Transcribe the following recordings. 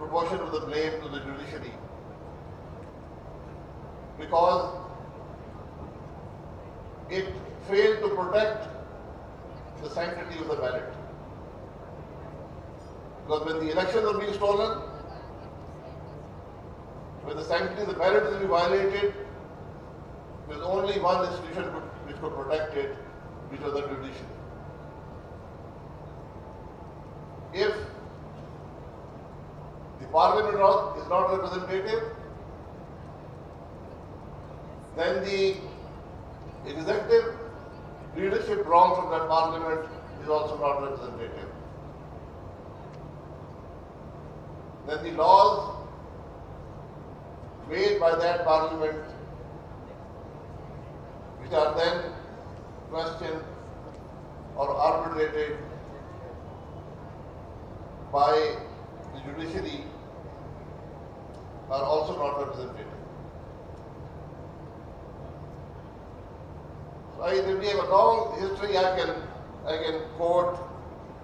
proportion of the blame to the judiciary, because it failed to protect the sanctity of the ballot. Because when the elections are being stolen, when the sanctity of the ballot is being violated, there is only one institution which could protect it, which was the judiciary. If the parliament is not representative, then the executive leadership drawn from that parliament is also not representative. Then the laws made by that parliament, which are then questioned or arbitrated by the judiciary, are also not representative. So we have a long history. I can quote.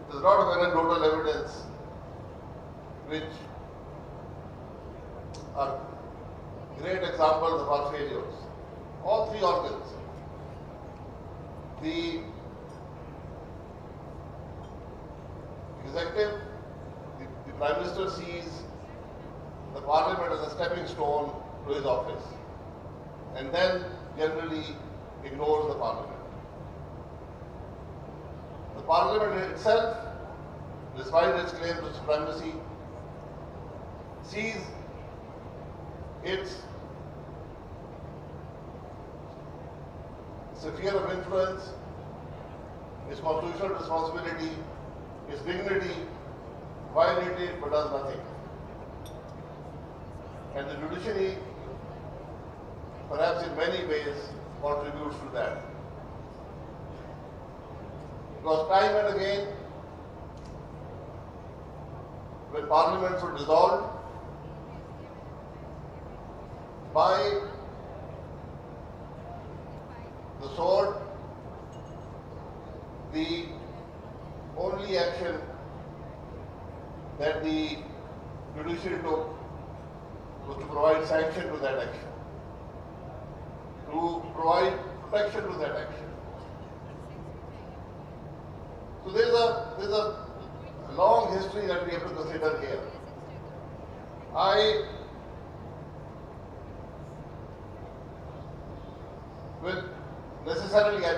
There's a lot of anecdotal evidence which are great examples of our failures. All three organs. The executive, the Prime Minister sees the Parliament as a stepping stone to his office, and then generally ignores the Parliament. The Parliament itself, despite its claim to supremacy, sees its sphere of influence, its constitutional responsibility, its dignity violated, but does nothing. And the judiciary, perhaps in many ways, contributes to that. Because time and again, when parliaments were dissolved, by the sword, the only action that the judiciary took was to provide sanction to that action, to provide protection to that action. So there's a long history that we have to consider here. I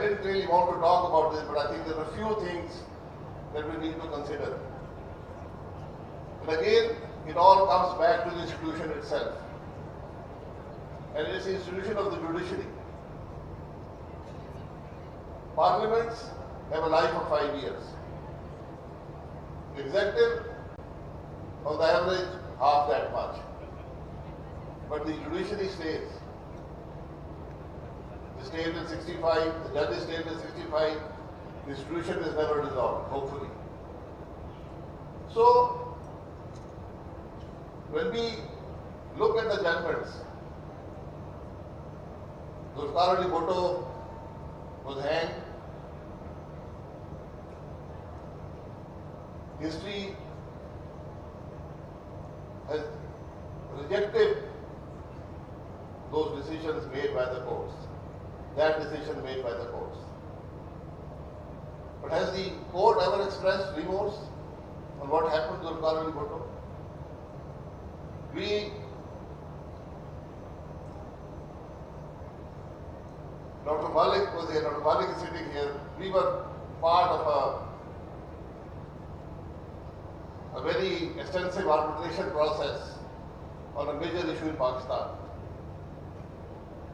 didn't really want to talk about this, but I think there are a few things that we need to consider. But again, it all comes back to the institution itself. And it's the institution of the judiciary. Parliaments have a life of 5 years. The executive, on the average, half that much. But the judiciary stays. The state is 65, the judges stay till 65, the institution is never dissolved, hopefully. So, when we look at the judgments, Zulfikar Bhutto was hanged. History has rejected those decisions made by the courts, that decision made by the courts. But has the court ever expressed remorse on what happened to Zulfikar Bhutto? Dr. Malik was here, Dr. Malik is sitting here. We were part of a very extensive arbitration process on a major issue in Pakistan,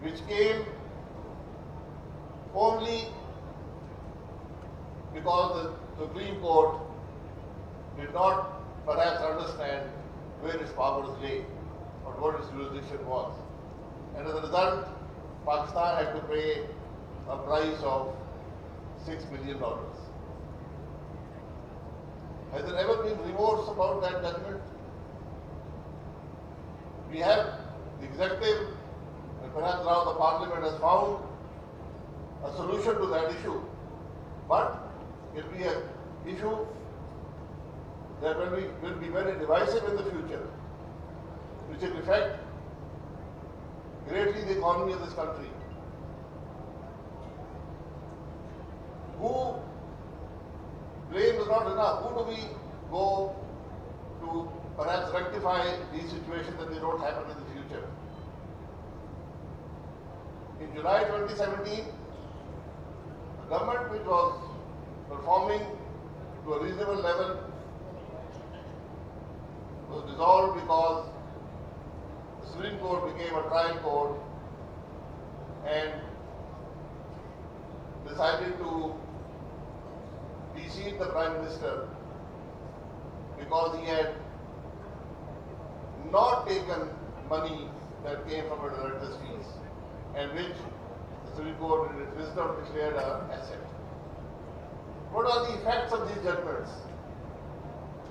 which came only because the Supreme Court did not perhaps understand where its powers lay or what its jurisdiction was. And as a result, Pakistan had to pay a price of $6 million. Has there ever been remorse about that judgment? We have the executive, and perhaps now the parliament has found a solution to that issue. But it will be an issue that will be very divisive in the future. which will affect greatly the economy of this country. Who blame is not enough. Who do we go to perhaps rectify these situations that they don't happen in the future? In July 2017, the government, which was performing to a reasonable level, was dissolved because the Supreme Court became a trial court and decided to de-seat the Prime Minister because he had not taken money that came from a director's fees and which the Supreme Court in its wisdom declared an asset. What are the effects of these judgments?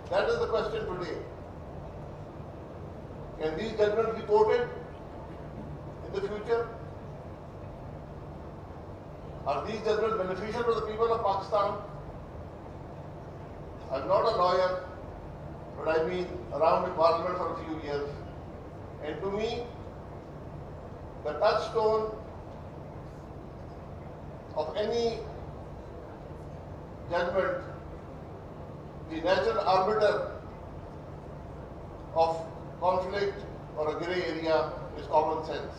That is the question today. Can these judgments be quoted in the future? Are these judgments beneficial to the people of Pakistan? I'm not a lawyer, but I've been around in Parliament for a few years. And to me, the touchstone of any judgment, the natural arbiter of conflict or a grey area is common sense.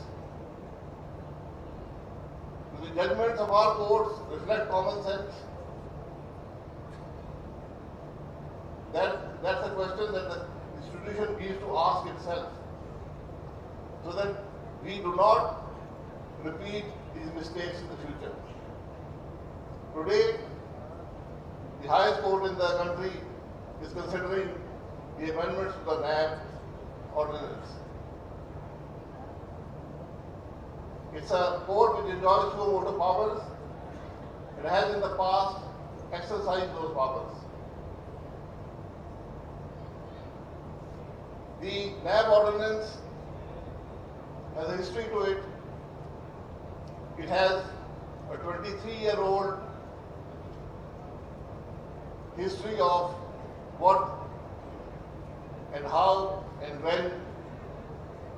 Do the judgments of our courts reflect common sense? That's a question that the institution needs to ask itself, so that we do not repeat these mistakes in the future. Today, the highest court in the country is considering the amendments to the NAB ordinance. It's a court which enjoys suo motu powers and has in the past exercised those powers. The NAB ordinance has a history to it. It has a 23-year-old history of what and how and when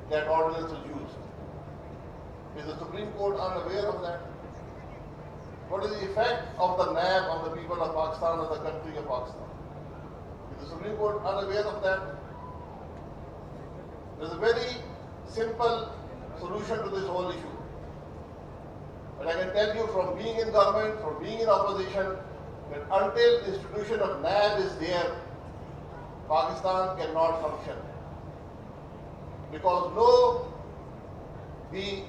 that ordinance was used. Is the Supreme Court unaware of that? What is the effect of the NAB on the people of Pakistan or the country of Pakistan? Is the Supreme Court unaware of that? There's a very simple solution to this whole issue. But I can tell you from being in government, from being in opposition, that until the institution of NAB is there, Pakistan cannot function. Because the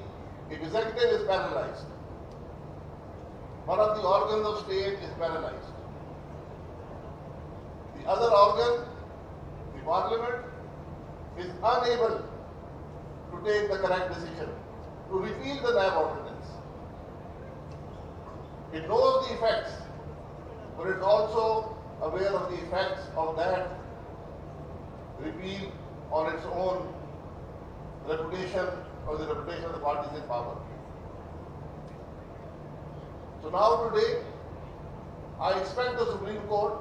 executive is paralyzed. One of the organs of state is paralyzed. The other organ, the parliament, is unable to take the correct decision to repeal the NAB ordinance. It knows the effects, but it is also aware of the effects of that repeal on its own reputation or the reputation of the parties in power. So now today, I expect the Supreme Court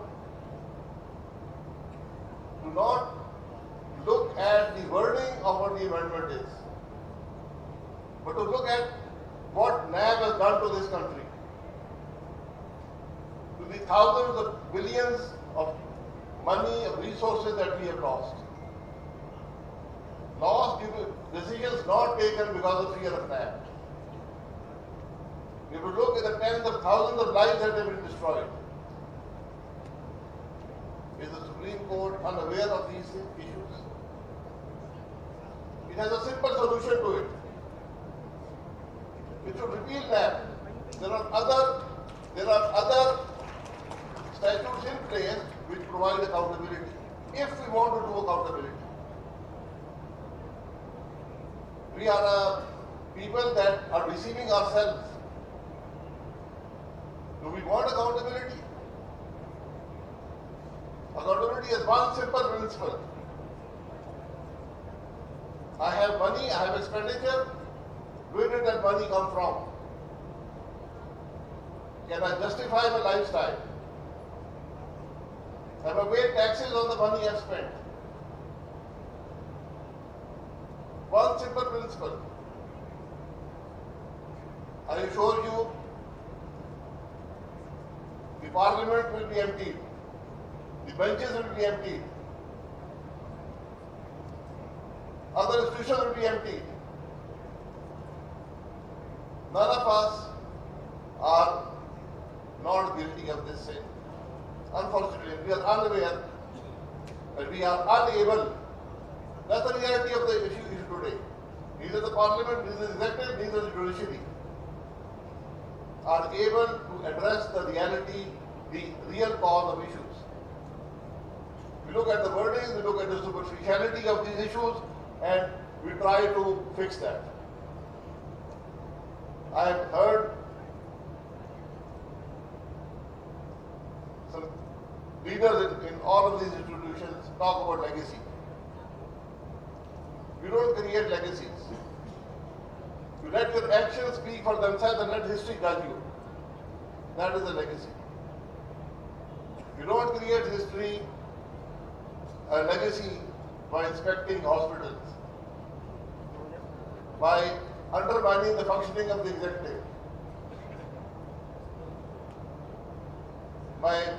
to not look at the wording of what the amendment is, but to look at what NAB has done to this country, to the thousands of billions of money, of resources that we have lost due to decisions not taken because of fear of NAB. We have to look at the tens of thousands of lives that have been destroyed. Is the Supreme Court unaware of these issues? It has a simple solution to it. It should repeal NAB. There are other statutes in place which provide accountability, if we want to do accountability. We are a people that are deceiving ourselves. Do we want accountability? Accountability is one simple principle. I have money, I have expenditure. Where did that money come from? Can I justify my lifestyle? Have I paid taxes on the money I've spent? simple principle. I assure you, the parliament will be emptied, the benches will be emptied, other institutions will be emptied. None of us are not guilty of this sin. Unfortunately, we are unaware and we are unable. That's the reality of the issue today. Neither the parliament, neither the executive, neither the judiciary are able to address the reality, the real cause of issues. We look at the wording, we look at the superficiality of these issues, and we try to fix that. I have heard some leaders in all of these institutions talk about legacy. You don't create legacies. You let your actions speak for themselves and let history judge you. That is a legacy. You don't create history, a legacy, by inspecting hospitals, by undermining the functioning of the executive. My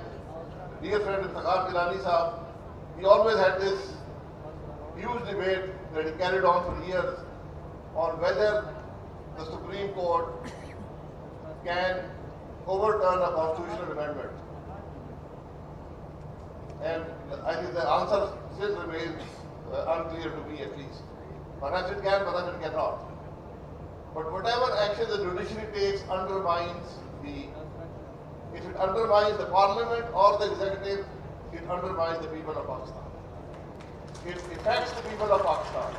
dear friend Khaqan, he always had this huge debate that he carried on for years on whether the Supreme Court can overturn a constitutional amendment. And I think the answer still remains unclear to me at least. Perhaps it can, perhaps it cannot. But whatever action the judiciary takes undermines if it undermines the parliament or the executive, it undermines the people of Pakistan. It affects the people of Pakistan.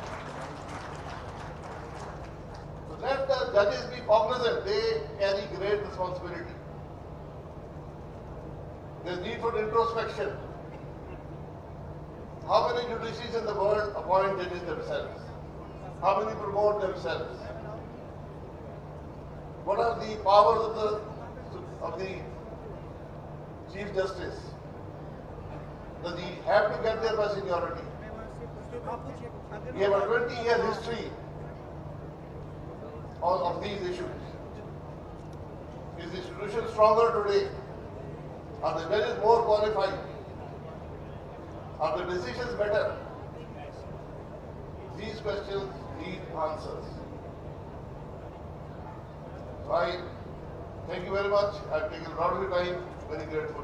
So let the judges be cognizant, they carry great responsibility. There is need for introspection. How many judiciaries in the world appoint judges themselves? How many promote themselves? What are the powers of the Chief Justice? Does he have to get there by seniority? We have a 20-year history of these issues. Is the institution stronger today? Are the judges more qualified? Are the decisions better? These questions need answers. So I thank you very much. I've taken a lot of your time. Very grateful.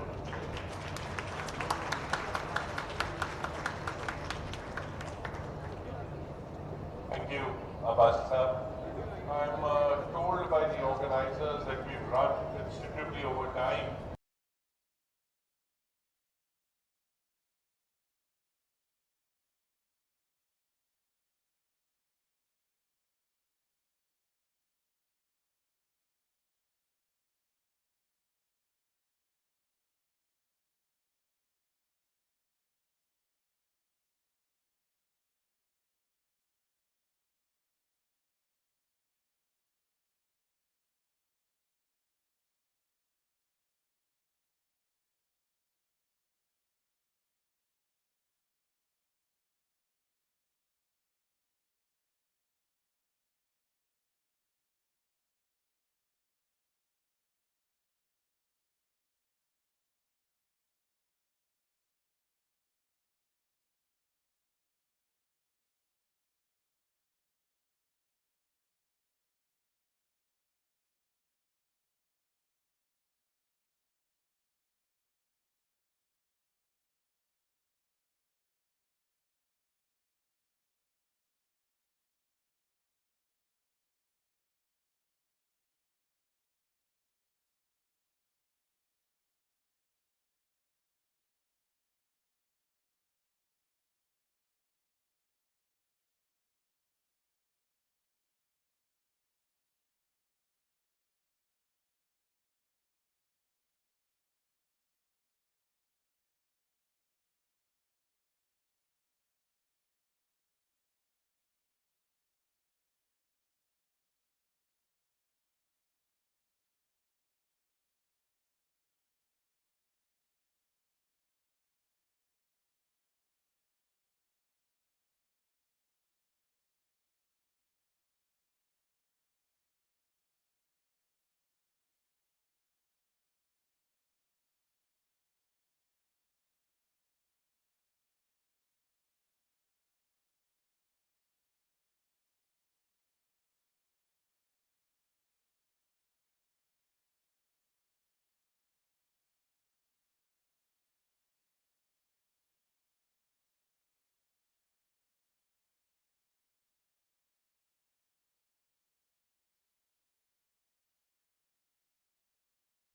Thank you, Abbasi sir. I'm told by the organizers that we've run considerably over time.